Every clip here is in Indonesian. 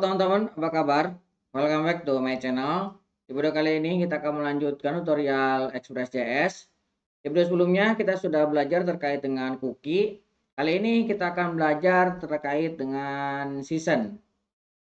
teman-teman, apa kabar? Welcome back to my channel. Di video kali ini kita akan melanjutkan tutorial Express.js. Di video sebelumnya kita sudah belajar terkait dengan cookie. Kali ini kita akan belajar terkait dengan season.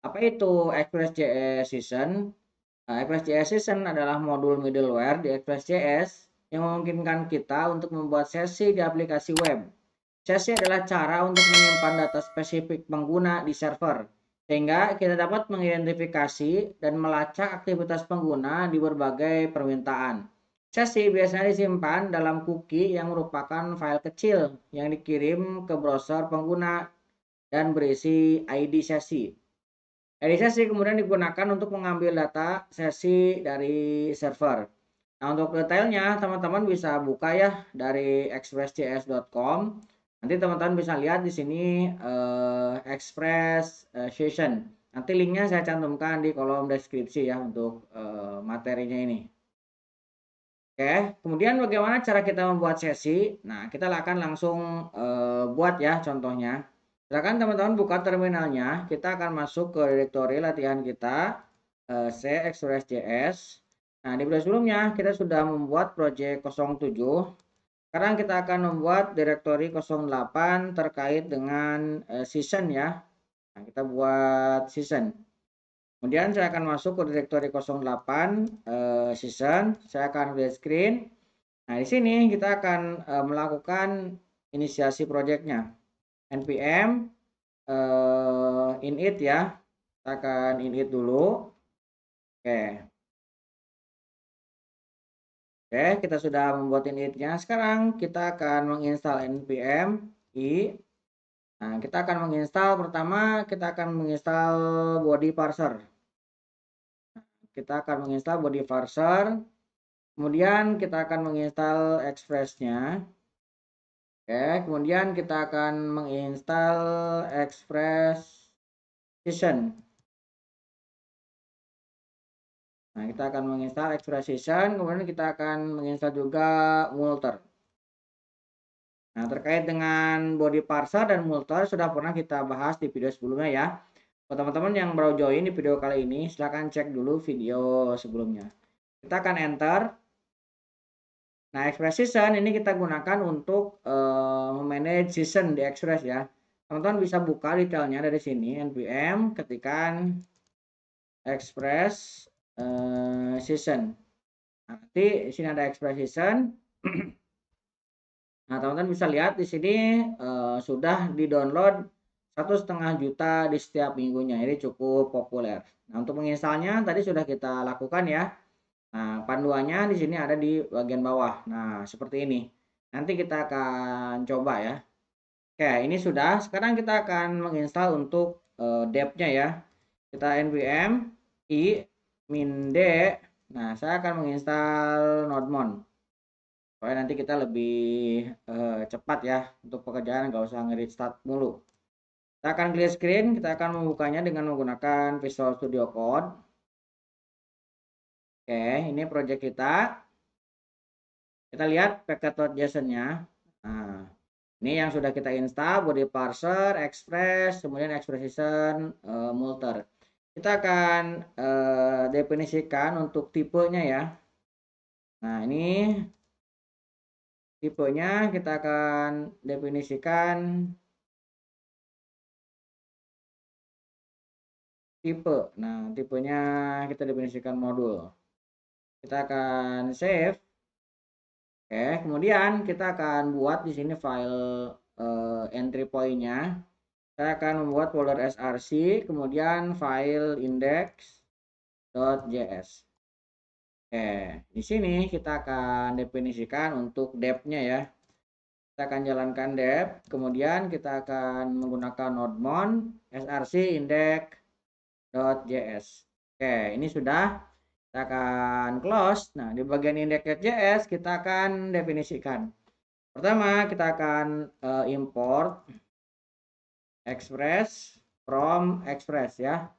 Apa itu Express.js season? Express.js season adalah modul middleware di Express.js yang memungkinkan kita untuk membuat sesi di aplikasi web. Sesi adalah cara untuk menyimpan data spesifik pengguna di server, sehingga kita dapat mengidentifikasi dan melacak aktivitas pengguna di berbagai permintaan. Sesi biasanya disimpan dalam cookie yang merupakan file kecil yang dikirim ke browser pengguna dan berisi ID sesi. ID sesi kemudian digunakan untuk mengambil data sesi dari server. Nah, untuk detailnya teman-teman bisa buka ya dari expressjs.com. Nanti teman-teman bisa lihat di sini Express Session. Nanti linknya saya cantumkan di kolom deskripsi ya untuk materinya ini. Oke, kemudian bagaimana cara kita membuat sesi? Nah, kita akan langsung buat ya contohnya. Silakan teman-teman buka terminalnya. Kita akan masuk ke direktori latihan kita C Express.js. Nah, di video sebelumnya kita sudah membuat project 07. Sekarang kita akan membuat direktori 08 terkait dengan season ya. Nah, kita buat season. Kemudian saya akan masuk ke direktori 08 season. Saya akan lihat screen. Nah, di sini kita akan melakukan inisiasi projectnya. npm init ya. Kita akan init dulu. Oke. Oke, kita sudah membuat initnya. Sekarang kita akan menginstal npm i. Nah, kita akan menginstal pertama, kita akan menginstal body parser. Kita akan menginstal body parser. Kemudian kita akan menginstal express-nya. Oke, kemudian kita akan menginstal express session. Nah, kita akan menginstal express session, kemudian kita akan menginstal juga multer. Nah, terkait dengan body parser dan multer sudah pernah kita bahas di video sebelumnya ya. Buat teman-teman yang baru join di video kali ini, silahkan cek dulu video sebelumnya. Kita akan enter. Nah, Express Season ini kita gunakan untuk memanage season di Express ya. Teman-teman bisa buka detailnya dari sini, npm, ketikan Express Season. Nah, nanti di sini ada Express Season. Nah, teman-teman bisa lihat di sini sudah di-download 1,5 juta di setiap minggunya. Ini cukup populer. Nah, untuk menginstalnya tadi sudah kita lakukan ya. Nah, panduannya di sini ada di bagian bawah. Nah, seperti ini. Nanti kita akan coba ya. Oke, ini sudah. Sekarang kita akan menginstal untuk dep-nya ya. Kita npm i min-d. Nah, saya akan menginstal nodemon. Supaya nanti kita lebih cepat ya untuk pekerjaan, nggak usah nge-restart mulu. Kita akan clear screen, kita akan membukanya dengan menggunakan Visual Studio Code. Oke, ini project kita. Kita lihat packet.json-nya. Nah, ini yang sudah kita install, body parser, express, kemudian expression, multer. Kita akan definisikan untuk tipenya ya. Nah, ini tipenya kita akan definisikan tipe. Nah, tipenya kita definisikan modul. Kita akan save. Oke, kemudian kita akan buat di sini file entry point-nya. Saya akan membuat folder src, kemudian file index.js. Oke, di sini kita akan definisikan untuk dep-nya ya. Kita akan jalankan dep, kemudian kita akan menggunakan nodemon src index.js. Oke, ini sudah. Kita akan close. Nah, di bagian index.js kita akan definisikan. Pertama, kita akan import express from express ya.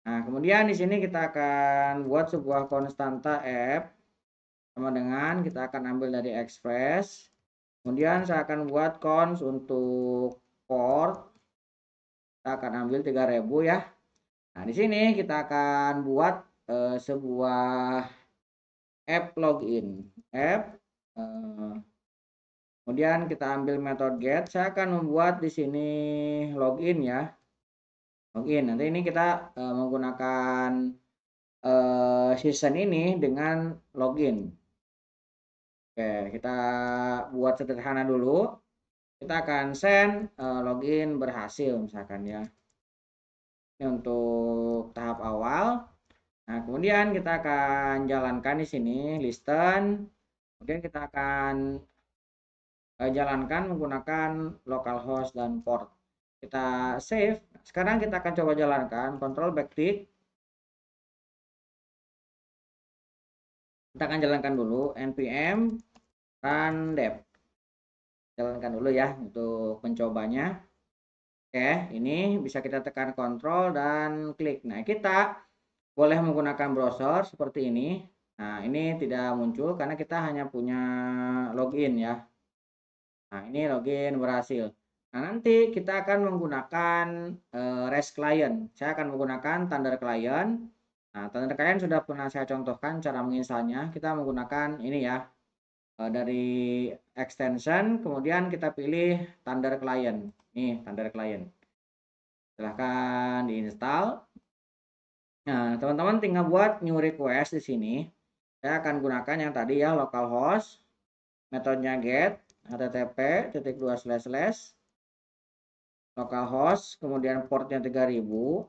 Nah, kemudian di sini kita akan buat sebuah konstanta f sama dengan kita akan ambil dari express. Kemudian saya akan buat const untuk port. Kita akan ambil 3000 ya. Nah, di sini kita akan buat sebuah app login. App kemudian kita ambil metode get. Saya akan membuat di sini login ya. Login. Nanti ini kita menggunakan season ini dengan login. Oke, kita buat sederhana dulu. Kita akan send login berhasil misalkan ya. Ini untuk tahap awal. Nah, kemudian kita akan jalankan di sini listen. Kemudian kita akan jalankan menggunakan localhost dan port. Kita save. Sekarang kita akan coba jalankan. Control backtick. Kita akan jalankan dulu npm run dev. Jalankan dulu ya untuk mencobanya. Oke, ini bisa kita tekan kontrol dan klik. Nah, kita boleh menggunakan browser seperti ini. Nah, ini tidak muncul karena kita hanya punya login ya. Nah, ini login berhasil. Nah, nanti kita akan menggunakan REST client. Saya akan menggunakan Thunder client. Nah, Thunder client sudah pernah saya contohkan cara menginstalnya. Kita menggunakan ini ya. Dari extension, kemudian kita pilih Thunder client. Nih, Thunder client. Silahkan diinstal. Nah, teman-teman tinggal buat new request di sini. Saya akan gunakan yang tadi ya, localhost. Metodenya get http:// localhost, kemudian portnya 3000,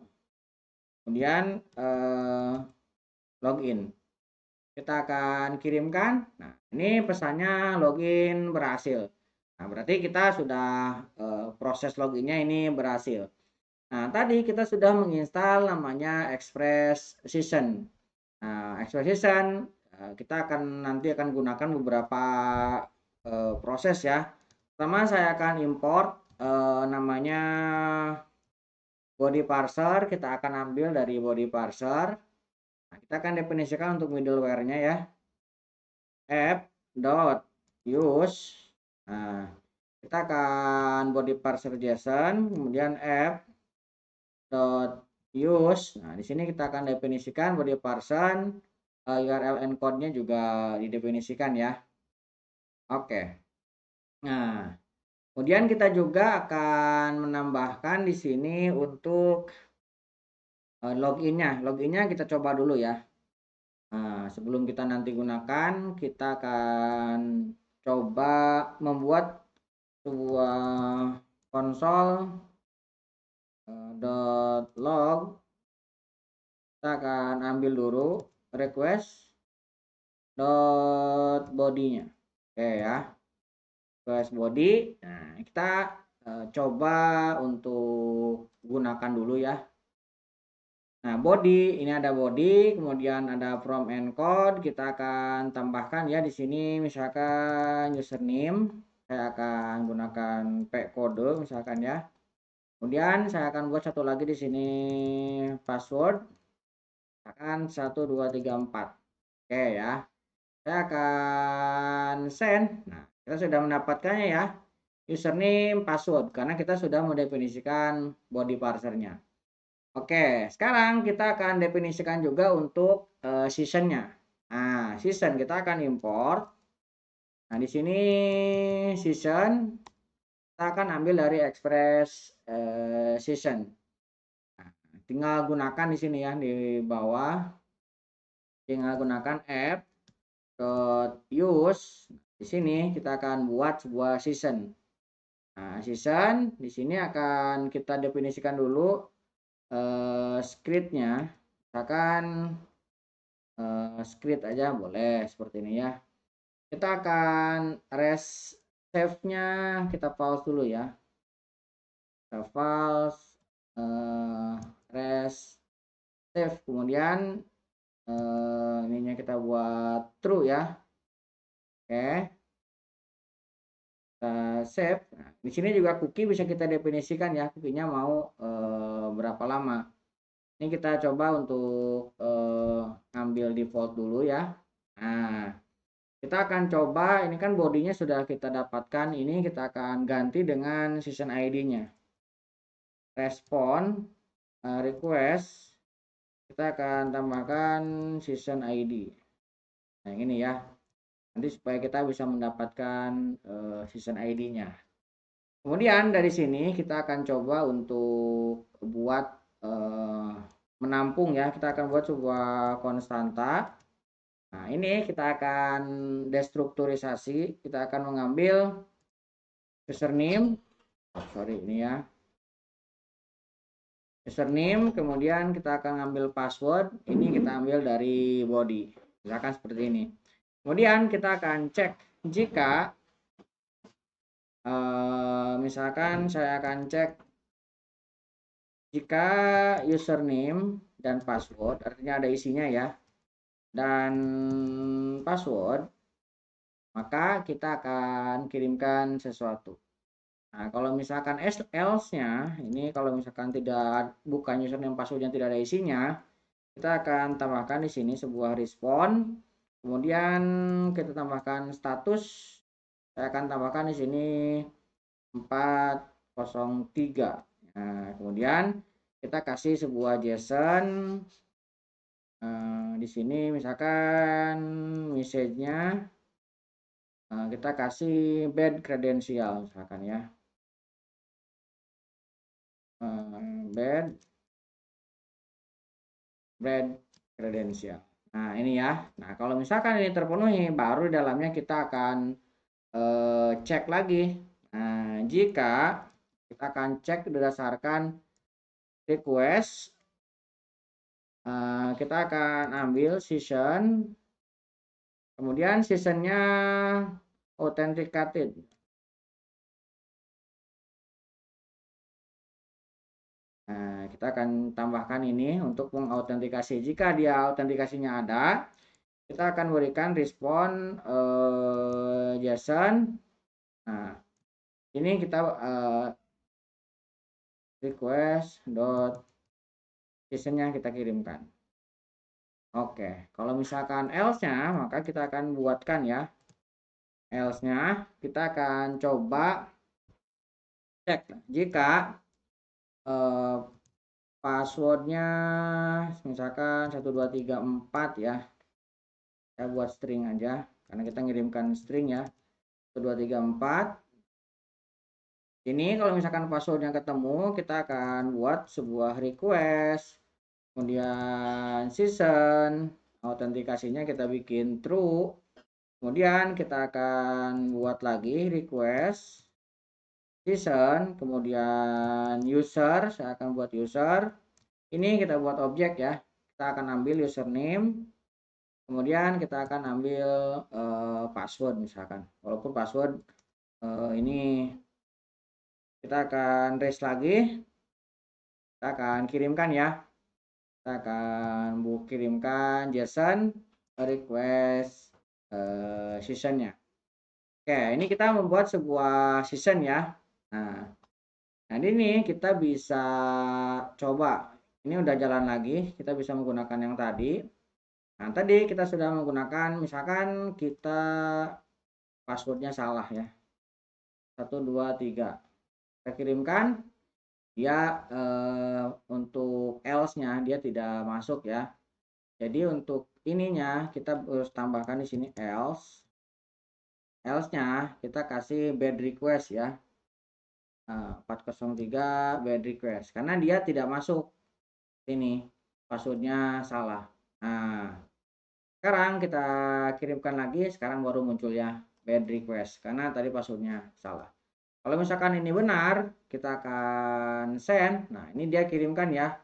kemudian login. Kita akan kirimkan. Nah, ini pesannya login berhasil. Nah, berarti kita sudah proses loginnya ini berhasil. Nah, tadi kita sudah menginstal namanya Express Season. Nah, Express Season kita nanti akan gunakan beberapa proses ya. Pertama saya akan import namanya body parser. Kita akan ambil dari body parser. Nah, kita akan definisikan untuk middleware-nya ya. app.use. Nah, kita akan body parser JSON, kemudian app.use. Nah, di sini kita akan definisikan body parser, URL encode-nya juga didefinisikan ya. Oke. Nah, kemudian kita juga akan menambahkan di sini untuk loginnya. Loginnya kita coba dulu ya. Nah, sebelum kita nanti gunakan, kita akan coba membuat sebuah konsol .log. Kita akan ambil dulu request .body-nya. Oke ya. Request body. Nah, kita coba untuk gunakan dulu ya. Nah, body ini ada body, kemudian ada from encode. Kita akan tambahkan ya di sini misalkan username. Saya akan gunakan kode misalkan ya. Kemudian saya akan buat satu lagi di sini password. Misalkan 1 2 3 4. Oke ya. Saya akan send. Nah, kita sudah mendapatkannya ya. Username, password karena kita sudah mendefinisikan body parsernya. Oke, sekarang kita akan definisikan juga untuk seasonnya. Nah, season kita akan import. Nah, di sini season kita akan ambil dari Express season. Nah, tinggal gunakan di sini ya di bawah. Tinggal gunakan app.use. Di sini kita akan buat sebuah season. Nah, season di sini akan kita definisikan dulu scriptnya. Misalkan script aja boleh seperti ini ya. Kita akan rest save-nya kita pause dulu ya. Kita pause rest save, kemudian ininya kita buat true ya. Oke. Kita save. Nah, di sini juga cookie bisa kita definisikan ya, cookie-nya mau berapa lama. Ini kita coba untuk ngambil default dulu ya. Nah, kita akan coba, ini kan bodinya sudah kita dapatkan, ini kita akan ganti dengan season ID-nya. Respon request kita akan tambahkan season ID. Nah, ini ya. Nanti supaya kita bisa mendapatkan season ID-nya. Kemudian dari sini kita akan coba untuk buat menampung ya. Kita akan buat sebuah konstanta. Nah, ini kita akan destrukturisasi. Kita akan mengambil username. Sorry, ini ya. Username, kemudian kita akan ambil password. Ini kita ambil dari body. Misalkan seperti ini. Kemudian kita akan cek jika misalkan saya akan cek jika username dan password, artinya ada isinya ya, dan password, maka kita akan kirimkan sesuatu. Nah, kalau misalkan else-nya, ini kalau misalkan tidak bukan username passwordnya tidak ada isinya, kita akan tambahkan di sini sebuah respon. Kemudian kita tambahkan status. Saya akan tambahkan di sini 403. Nah, kemudian kita kasih sebuah JSON. Di sini misalkan message-nya kita kasih bad credential misalkan ya. Bad credential. Nah, ini ya. Nah, kalau misalkan ini terpenuhi, baru di dalamnya kita akan cek lagi. Nah, jika kita akan cek berdasarkan request, kita akan ambil season, kemudian seasonnya authenticated. Nah, kita akan tambahkan ini untuk mengautentikasi. Jika dia autentikasinya ada, kita akan berikan respon JSON. Nah, ini kita request dot JSON-nya kita kirimkan. Oke, kalau misalkan else-nya, maka kita akan buatkan ya. Else-nya kita akan coba cek jika passwordnya misalkan 1234 ya. Saya buat string aja karena kita ngirimkan string ya. 1234. Ini kalau misalkan passwordnya ketemu, kita akan buat sebuah request. Kemudian season, autentikasinya kita bikin true. Kemudian kita akan buat lagi request season, kemudian user, saya akan buat user. Ini kita buat objek ya. Kita akan ambil username, kemudian kita akan ambil password misalkan. Walaupun password ini kita akan raise lagi, kita akan kirimkan ya. Kita akan kirimkan JSON request seasonnya. Oke, ini kita membuat sebuah season ya. Nah, ini kita bisa coba. Ini udah jalan lagi, kita bisa menggunakan yang tadi. Nah, tadi kita sudah menggunakan, misalkan kita passwordnya salah ya. 123. Kita kirimkan, dia untuk else-nya dia tidak masuk ya. Jadi untuk ininya kita harus tambahkan di sini else-nya kita kasih bad request ya. 403 bad request karena dia tidak masuk ini, passwordnya salah. Nah, sekarang kita kirimkan lagi, sekarang baru muncul ya bad request karena tadi passwordnya salah. Kalau misalkan ini benar, kita akan send. Nah, ini dia kirimkan ya,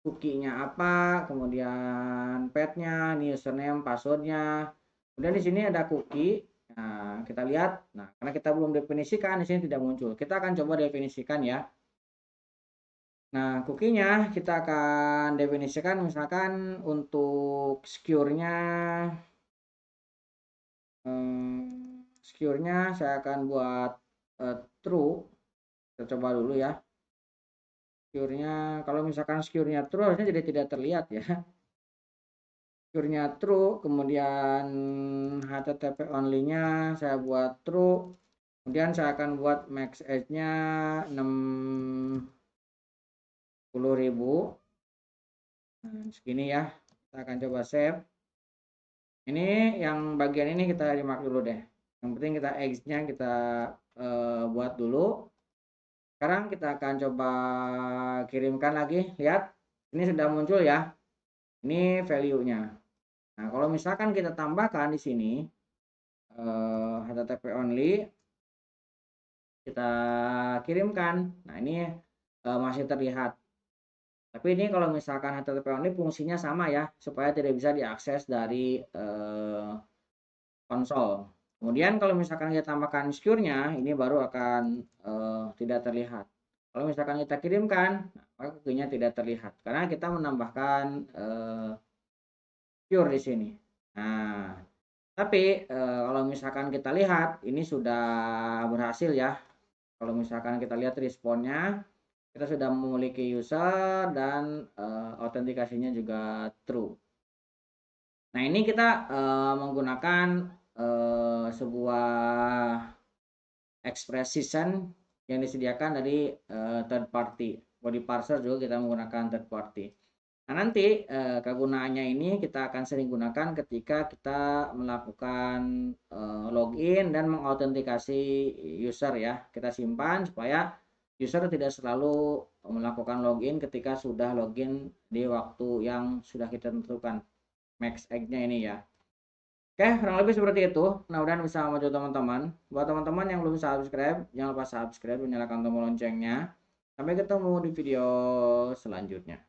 cookie-nya apa, kemudian path-nya, ini username, passwordnya. Kemudian di sini ada cookie. Nah, kita lihat. Nah, karena kita belum definisikan, di sini tidak muncul. Kita akan coba definisikan ya. Nah, cookie-nya kita akan definisikan misalkan untuk secure-nya saya akan buat true. Kita coba dulu ya. Secure-nya, kalau misalkan secure-nya true harusnya jadi tidak terlihat ya. Secure-nya true, kemudian HTTP only-nya saya buat true. Kemudian saya akan buat max edge-nya 60.000. Nah, segini ya. Kita akan coba save. Ini yang bagian ini kita remark dulu deh. Yang penting kita X-nya kita buat dulu. Sekarang kita akan coba kirimkan lagi. Lihat, ini sudah muncul ya. Ini value-nya. Nah, kalau misalkan kita tambahkan di sini HTTP only, kita kirimkan. Nah, ini masih terlihat. Tapi ini kalau misalkan HTTP only fungsinya sama ya, supaya tidak bisa diakses dari konsol. Kemudian kalau misalkan kita tambahkan secure-nya, ini baru akan tidak terlihat. Kalau misalkan kita kirimkan, maka cookie-nya tidak terlihat karena kita menambahkan secure di sini. Nah, tapi kalau misalkan kita lihat, ini sudah berhasil ya. Kalau misalkan kita lihat responnya, kita sudah memiliki user dan autentikasinya juga true. Nah, ini kita menggunakan sebuah expression yang disediakan dari third party. Body parser juga kita menggunakan third party. Nah, nanti kegunaannya ini kita akan sering gunakan ketika kita melakukan login dan mengautentikasi user ya. Kita simpan supaya user tidak selalu melakukan login ketika sudah login di waktu yang sudah kita tentukan. Max Egg-nya ini ya. Oke, kurang lebih seperti itu. Mudah-mudahan bisa membantu teman-teman. Buat teman-teman yang belum subscribe, jangan lupa subscribe dan nyalakan tombol loncengnya. Sampai ketemu di video selanjutnya.